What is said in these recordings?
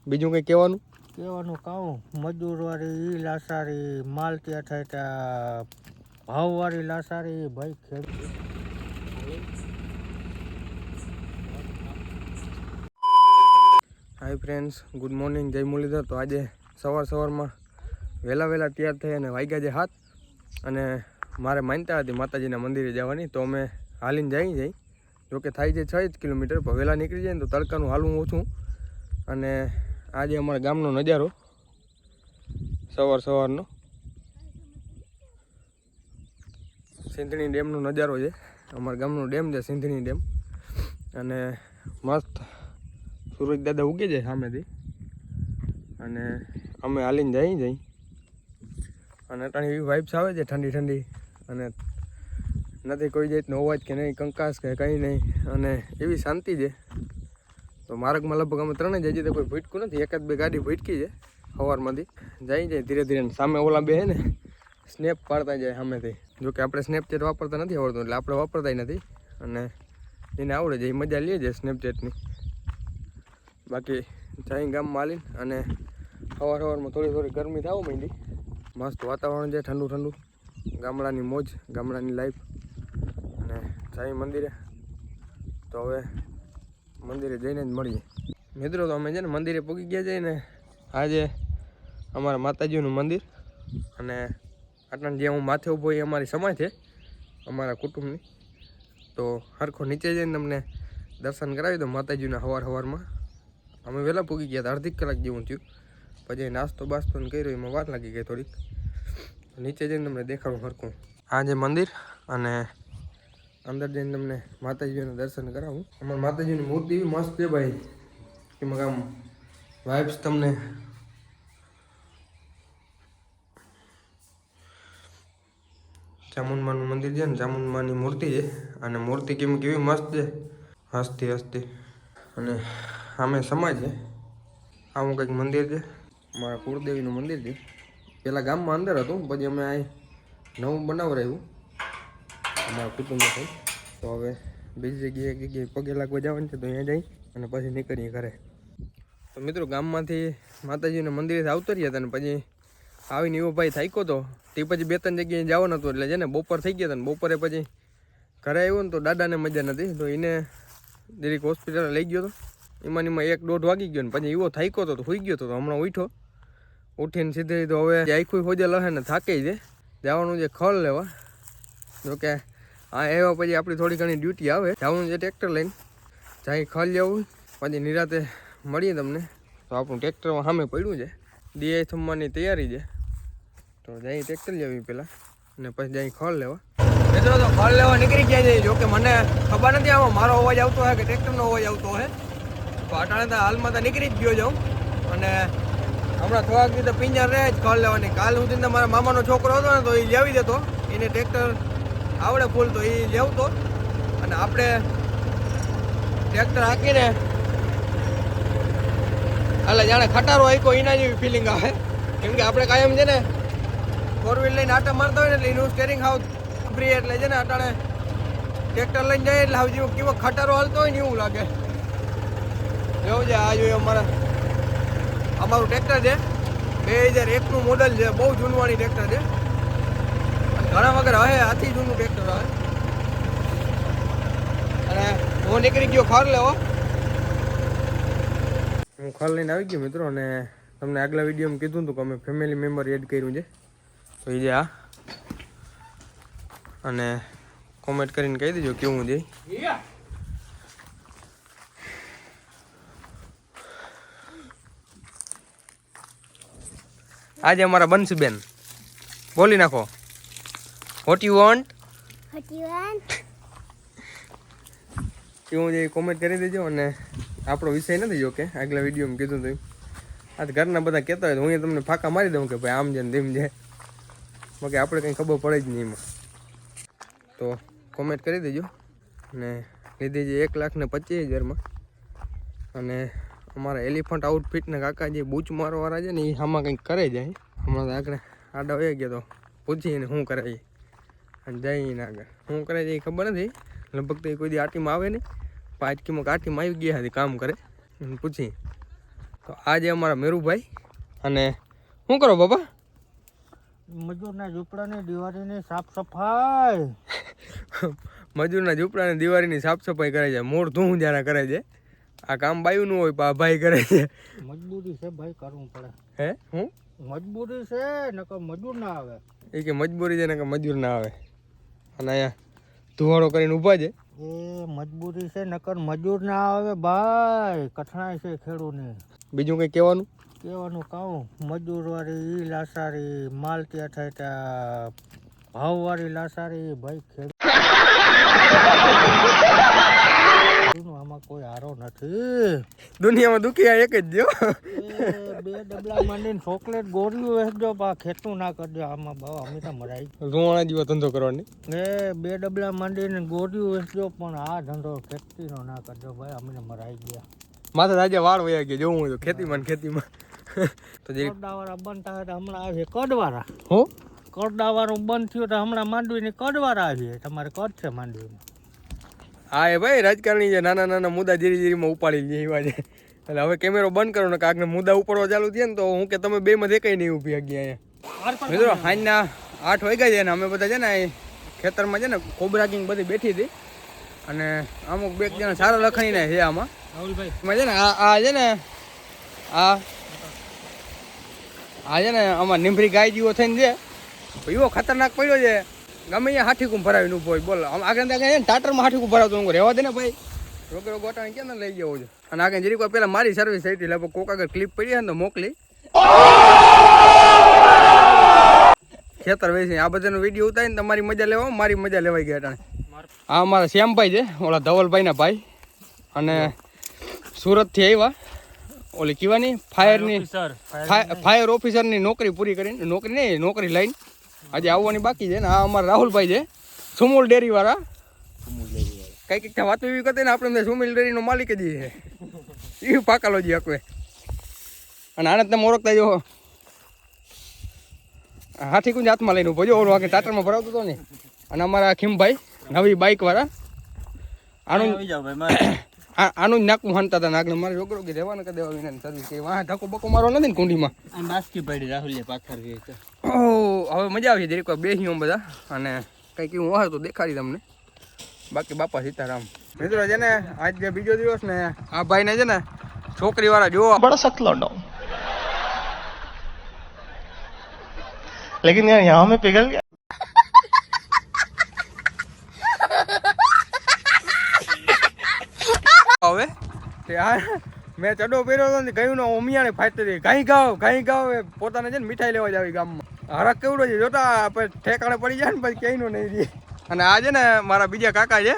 બીજું કંઈ કહેવાનું? કહેવાનું કામ મજૂરવાળી લાસારી માલ ત્યાં થાય ત્યાં ભાવવાળી લાસારી ભાઈ ખેડૂત. હાય ફ્રેન્ડ્સ, ગુડ મોર્નિંગ, જય મુરલીધર. તો આજે સવારમાં વહેલા તૈયાર થઈ અને વાગ્યા છે 7 અને મારે માનતા હતી માતાજીના મંદિરે જવાની, તો અમે હાલીને જઈ જોકે થાય છે 6 કિલોમીટર, પણ વહેલા નીકળી જાય ને તો તડકાનું હાલવું ઓછું. અને આજે અમારા ગામનો નજારો સવારનો સિંધણી ડેમનો નજારો છે. અમારા ગામનો ડેમ છે સિંધણી ડેમ, અને મસ્ત સૂરજ દાદા ઉગે છે સામેથી, અને અમે હાલીને જઈ અને અટાણી એવી વાઇબ્સ આવે છે ઠંડી, અને નથી કોઈ જાતનો અવાજ કે નહીં, કંકાસ કે કંઈ નહીં, અને એવી શાંતિ છે. તો માર્ગમાં લગભગ અમે ત્રણે જઈએ તો કોઈ ભૂટકું નથી, એકાદ બે ગાડી ભૂટકી છે સવારમાંથી. જાય ધીરે સામે ઓલા બે છે ને સ્નેપ પાડતા જાય સામેથી. જોકે આપણે સ્નેપચેટ વાપરતા નથી આવડતું, એટલે આપણે વાપરતા નથી, અને એને આવડે છે એ મજા લે છે સ્નેપચેટની. બાકી જઈ ગામમાં હાલીને અને સવારમાં થોડી ગરમી થવા માંડી. મસ્ત વાતાવરણ છે, ઠંડુ, ગામડાની મોજ, ગામડાની લાઈફ. અને જઈ મંદિરે. તો હવે મંદિરે જઈને જ મળીએ મિત્રો. તો અમે છે ને મંદિરે પહોંચી ગયા છીએ ને આજે અમારા માતાજીનું મંદિર, અને આટલા જે હું માથે ઊભો એ અમારી સમાજ છે અમારા કુટુંબની. તો હરખો નીચે જઈને તમને દર્શન કરાવી દો માતાજીના. સવારમાં અમે વહેલા પૂગી ગયા હતા, અડધી કલાક જેવું થયું. પછી નાસ્તો બાસ્તો કર્યો, એમાં વાર લાગી ગઈ થોડીક. નીચે જઈને તમને દેખાડું હરખું આ જે મંદિર, અને અંદર જઈને તમને માતાજીના દર્શન કરાવું. અમારા માતાજીની મૂર્તિ એવી મસ્ત છે ભાઈ, એમાં આમ વાઇબ્સ તમને ચામુંડમાનું મંદિર છે ને, ચામુંડમાની મૂર્તિ છે, અને મૂર્તિ કેવી મસ્ત છે, હસતી. અને સામે સમાજ છે. આવું કંઈક મંદિર છે, મારા કુળદેવીનું મંદિર છે. પહેલાં ગામમાં અંદર હતું, પછી અમે અહીં નવું બનાવરાયું અમારા કુટુંબ થઈ. તો હવે બીજી જગ્યાએ પગે લાગવા જવાનું છે, તો અહીંયા જઈ અને પછી નીકળીએ ઘરે. તો મિત્રો ગામમાંથી માતાજીના મંદિરે આવતા રહ્યા હતા, ને પછી આવીને એવો ભાઈ થાક્યો હતો. તે પછી 2-3 જગ્યાએ જવાનું હતું, એટલે છે ને બપોર થઈ ગયા હતા, ને બપોરે પછી ઘરે આવ્યો ને તો દાદાને મજા નથી, તો એને દરેક હોસ્પિટલ લઈ ગયો હતો. એમાં 1-1.5 વાગી ગયો, ને પછી એવો થાક્યો હતો તો સુઈ ગયો હતો. તો હમણાં ઉઠીને સીધે તો હવે આખું ખોજેલ હશે ને થાકી છે, જવાનું છે ખળ લેવા. જોકે આ એવા પછી આપણી થોડી ઘણી ડ્યુટી આવે, જવાનું છે ટ્રેક્ટર લઈને જાય ખળ લેવું. પછી નિરાતે મળીએ તમને. તો આપણું ટ્રેક્ટરમાં સામે પડ્યું છે, ડીઆઈ થમવાની તૈયારી છે. તો જઈ ટ્રેક્ટર લેવી પહેલાં, અને પછી જઈ ખળ લેવા. મિત્રો તો ખળ લેવા નીકળી ગયા છે. જોકે મને ખબર નથી આમાં મારો અવાજ આવતો હોય કે ટ્રેક્ટરનો અવાજ આવતો હોય. તો અટાણે તો હાલમાં તો નીકળી જ ગયો જાઉં, અને હમણાં થોડાક દિવસ પિંજર રહે જ ખળ લેવાની. કાલ સુધી મારા મામાનો છોકરો હતો ને, તો એ લેવી દેતો, એને ટ્રેક્ટર આવડે ફૂલ, તો એ લેવતો. અને આપણે ટ્રેક્ટર હાંકીને એટલે જાણે ખટારો હાંક્યો એના જેવી ફિલિંગ આવે. કેમ કે આપણે કાયમ છે ને 4 વ્હીલ લઈને આટા મારતા હોય ને, એટલે એનું સ્ટેરિંગ હાવ ફ્રી, એટલે છે ને અટાણે ટ્રેક્ટર લઈને જાય એટલે હાવ જેવું કેવો ખટારો હાલતો હોય ને એવું લાગે. એવું છે. આ જોયું અમારું ટ્રેક્ટર છે, 2001નું મોડલ છે, બહુ જૂનવાણી ટ્રેક્ટર છે. ઘણા વગર હવે આથી જૂનું ટ્રેક્ટર આવે. અને હું નીકળી ગયો ખર લેવો. હું ખર લઈને આવી ગયો મિત્રો, અને તમને આગલા વિડીયોમાં કીધું હતું કે અમે ફેમિલી મેમ્બર એડ કર્યું છે. તો એ જે અને કોમેન્ટ કરીને કહી દેજો કેવું છે. આજે અમારા બંસીબેન બોલી નાખો, વોટ યુ વોન્ટ. કેવું છે કોમેન્ટ કરી દેજો. અને આપણો વિષય નથી, જો કે આગલા વિડીયોમાં કીધું હતું આ ઘરના બધા કહેતા હોય તો હું તમને ફાંકા મારી દઉં કે ભાઈ આમ છે ને તેમ છે, બાકી આપણે કંઈ ખબર પડે જ નહીં એમાં. તો કોમેન્ટ કરી દેજો. અને લીધી છે 1,25,000માં. અને અમારા એલિફન્ટ આઉટફિટના કાકા જે બૂચ મારવાવાળા છે ને, એ આમાં કંઈક કરે જાય. હમણાં તો આગળ આડા વહી ગયા, તો પૂછીને શું કરે છે. અને જઈને આગળ શું કરે છે એ ખબર નથી. લગભગ તો એ કોઈ દી આટીમાં આવે નહીં, 5 કિલો આટીમાં આવી ગયા હતી કામ કરે. અને પૂછી તો તો આજે અમારા મેરુભાઈ અને શું કરો બાબા? મજૂરના ઝૂંપડાની દિવાળીની સાફ સફાઈ. મજૂરના ઝૂંપડાની દિવાળીની સાફ સફાઈ કરે છે. મૂળ ધૂં જ્યારે કરે છે. આ કામ બાયું નું હોય પણ ભાઈ કરે છે. મજબૂરી છે ભાઈ, કરવું પડે. હે હું મજબૂરી છે, નકર મજૂર ના આવે. એ કે મજબૂરી છે નકર મજૂર ના આવે. અને અહીંયા ધુવાડો કરીને ઊભા છે. એ મજબૂરી છે, નકર મજૂર ના આવે ભાઈ. કઠણાઈ છે ખેડૂતની. બીજું કંઈ કહેવાનું? કહેવાનું કહું, મજૂરવાળી ઈ લાસારી, માલ ત્યાં થાય ત્યાં ભાવવાળી લાસારી ભાઈ. ખેડૂતનું આમાં કોઈ હારો નથી. દુનિયામાં દુખી આ એક જ જો. બે ડબલા માંડીને ચોકલેટ ગોળીઓ વેચજો, પા ખેતું ના કરજો. આમાં બાવા અમે તો મરાઈ રૂવાણા જેવો ધંધો કરવાની. બે ડબલા માંડીને ગોળીઓ વેચજો, પણ આ ધંધો ખેતીનો ના કરજો ભાઈ. અમે મરાઈ ગયા. માથે આજે વાળ વયા ગયા જોવું હોય તો ખેતીમાં તો જે કરડાવાળા બંધ થાય તો હમણાં આવીએ કડવાળા. હો કરડાવાળું બંધ થયું તો હમણાં માંડવીની કડવાળા આવીએ. તમારે કડ છે માંડવીમાં? હા એ ભાઈ રાજકારણી છે, નાના નાના મુદ્દા ધીરે ધીરેમાં ઉપાડી લે એવા છે. એટલે હવે કેમેરો બંધ કરો ને કાંકને મુદ્દા ઉપાડવા ચાલુ થયા ને તો હું કે તમે બે માં દેખાય નહીં ઊભી ગયા અહીંયા. મિત્રો સાંજના 8 વાગ્યા છે ને અમે બધા છે ને ખેતરમાં છે ને કોબરા કિંગ બધી બેઠી હતી અને અમુક બે જણા સારા લખાણીને છે આમાં. રાહુલભાઈ એમાં છે ને આ છે ને આ છે ને આમાં નીમરી ગાય જેવો થઈને છે એવો ખતરનાક પડ્યો છે. ગમે અહીંયા હાથીકું ભરાવીને ઊભો હોય. બોલ આગળ આગળ ને ટાટરમાં હાથીકું ભરાવતો હું રહેવા દે ને ભાઈ. રોકડો ગોટાને કેમ લઈ જવો છે. અને આગળ જરીક પેલા મારી સર્વિસ થઈ હતી લગભગ કોક આગળ ક્લિપ પડી ને તો મોકલી ખેતર વેચી આ બધાનો વિડીયો ઉતારીને તમારી મજા લેવા મારી મજા લેવાઈ ગયા અટાણે. આ અમારા શ્યામભાઈ છે, ઓલા ધવલભાઈના ભાઈ, અને સુરતથી આવ્યા ઓલી કીવાની ફાયર ઓફિસરની નોકરી પૂરી કરીને નોકરી લઈને આજે આવવાની બાકી છે. ને આ અમારા રાહુલભાઈ છે, સુમુલ ડેરી વાળા. કઈક વાતો એવી કરતી ને આપણે સુમુલ ડેરીનો માલિક જ છે એ પાકાલોજી હકવે. અને આને તમે ઓળખતા જો હાથી કુંજ હાથમાં લઈને ઉભો જો ઓલો આગળ ટાટરમાં ભરાવતો હતો ને. અને અમારા ખીમભાઈ નવી બાઇક વાળા આનું જ નાકું હાંતા હતા. આગળ મારે છોકરો કે રહેવા ને કરી દેવા વિના સર્વિસ કરી વાહ ધક્કો બક્કો મારવો નથી ને કુંડીમાં. બાસ્કી પડી રાહુલ પાથર. હવે મજા આવી જરીક બેસી બધા અને કંઈક એવું હોય તો દેખાડી તમને. બાકી બાપા સીતારામ. મિત્રો છે ને આજ જે બીજો દિવસ ને આ ભાઈ ને છે ને છોકરી વાળા જોવા बड़ा सतलो डॉ लेकिन यार यहाँ में पिघल गया. હવે મેં ચડો પહેર્યો હતો ને ગયું ને ઓમિયાને ફાટતી હતી ગાઈ ગાવ પોતાને છે ને મીઠાઈ લેવા જ આવી ગામમાં. હરક કેવડો છે જોતા ઠેકાણે પડી જાય ને પછી ક્યાંયનો નહીં રહી. અને આ છે ને મારા બીજા કાકા છે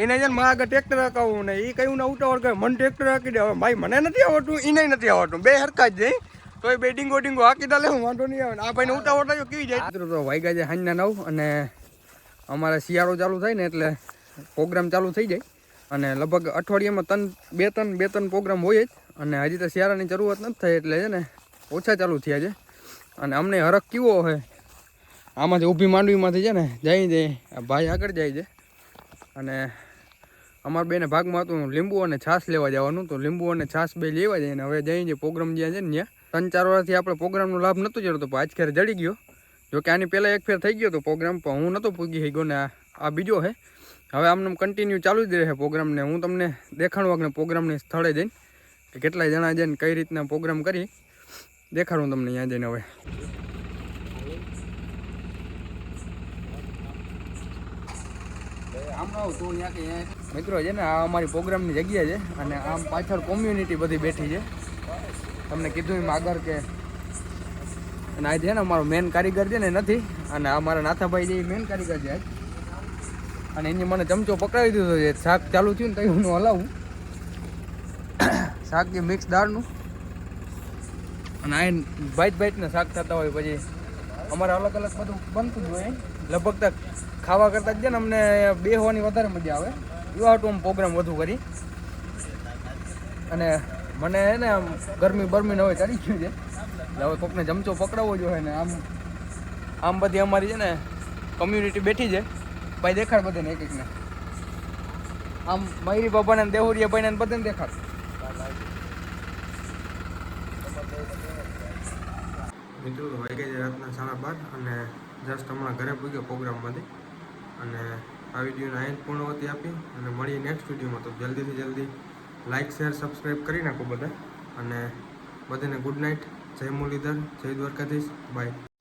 એને છે ને મારા આગળ ટ્રેક્ટર હકાવું ને એ કયું ને ઉતાવળ કરે મને ટ્રેક્ટર હાકી દે. હવે ભાઈ મને નથી આવડતું એને નથી આવડતું, બે હરખા જ જઈ તો એ બે ડીંગો હાકી દે હું વાંધો નહીં આવે. આ ભાઈને ઉતાવળ થાય કેવી જાય. તો વાગ્યા છે સાંજના 9 અને અમારે શિયાળો ચાલુ થાય ને એટલે પ્રોગ્રામ ચાલુ થઈ જાય. અને લગભગ અઠવાડિયામાં બે ત્રણ પ્રોગ્રામ હોય જ. અને હજી તો શિયાળાની શરૂઆત નથી થઈ એટલે છે ને ઓછા ચાલુ થયા છે. અને અમને હરખ કેવો હોય આમાંથી ઊભી માંડવીમાંથી છે ને જાય ભાઈ આગળ જાય છે. અને અમારા બેને ભાગમાં હતું લીંબુ અને છાશ લેવા જવાનું, તો લીંબુ અને છાશ બે લેવા જાય. ને હવે જઈ પ્રોગ્રામ જ્યાં છે ને ત્યાં 3-4 વર્ષથી આપણે પ્રોગ્રામનો લાભ નહોતો જતો પણ આજ ખેર જડી ગયો. જોકે આની પહેલાં એક ફેર થઈ ગયો હતો પ્રોગ્રામ પણ હું નહોતો પૂગી ગયો ને આ બીજો છે. હવે આમને કન્ટિન્યુ ચાલુ જ રહે પ્રોગ્રામને. હું તમને દેખાડું કે પ્રોગ્રામની સ્થળે જઈને કે કેટલાય જણા જઈને કઈ રીતના પ્રોગ્રામ કરી દેખાડું તમને ત્યાં જઈને. હવે મિત્રો છે ને આ અમારી પ્રોગ્રામની જગ્યા છે અને આમ પાછળ કોમ્યુનિટી બધી બેઠી છે. તમને કીધું એમ આગળ કે અને આ છે ને અમારો મેન કારીગર છે ને નથી. અને આ મારા નાથાભાઈ જે મેન કારીગર છે અને એની મને ચમચો પકડાવી દીધો છે. શાક ચાલુ થયું ને તો હું હલાવું શાક જે મિક્સ દાળનું. અને આ બાઈટ શાક થતા હોય પછી અમારે અલગ અલગ બધું બનતું જ હોય. લગભગ તક ખાવા કરતાં જ છે ને અમને બેસવાની વધારે મજા આવે એવા હાટું આમ પ્રોગ્રામ વધુ કરી. અને મને છે ને આમ ગરમી હવે ચડી ગયું છે એટલે હવે કોકને ચમચો પકડાવવો જોઈએ. ને આમ બધી અમારી છે ને કમ્યુનિટી બેઠી છે. ભાઈ દેખાડ બધાને એક એકને આમ મયુરી બાબાને દેહુરિયા ભાઈને બધાને દેખાડ. મિત્રો તો વાગ્યા છે રાતના 12:30 અને જસ્ટ હમણાં ઘરે પૂગ્યો પ્રોગ્રામમાંથી. અને આ વિડીયોને અહીં પૂર્ણવતી આપી અને મળીએ નેક્સ્ટ વિડીયોમાં. તો જલ્દીથી જલ્દી લાઇક શેર સબસ્ક્રાઈબ કરી નાખો બધા. અને બધાને ગુડ નાઇટ. જય મુરલીધર, જય દ્વારકાધીશ, બાય.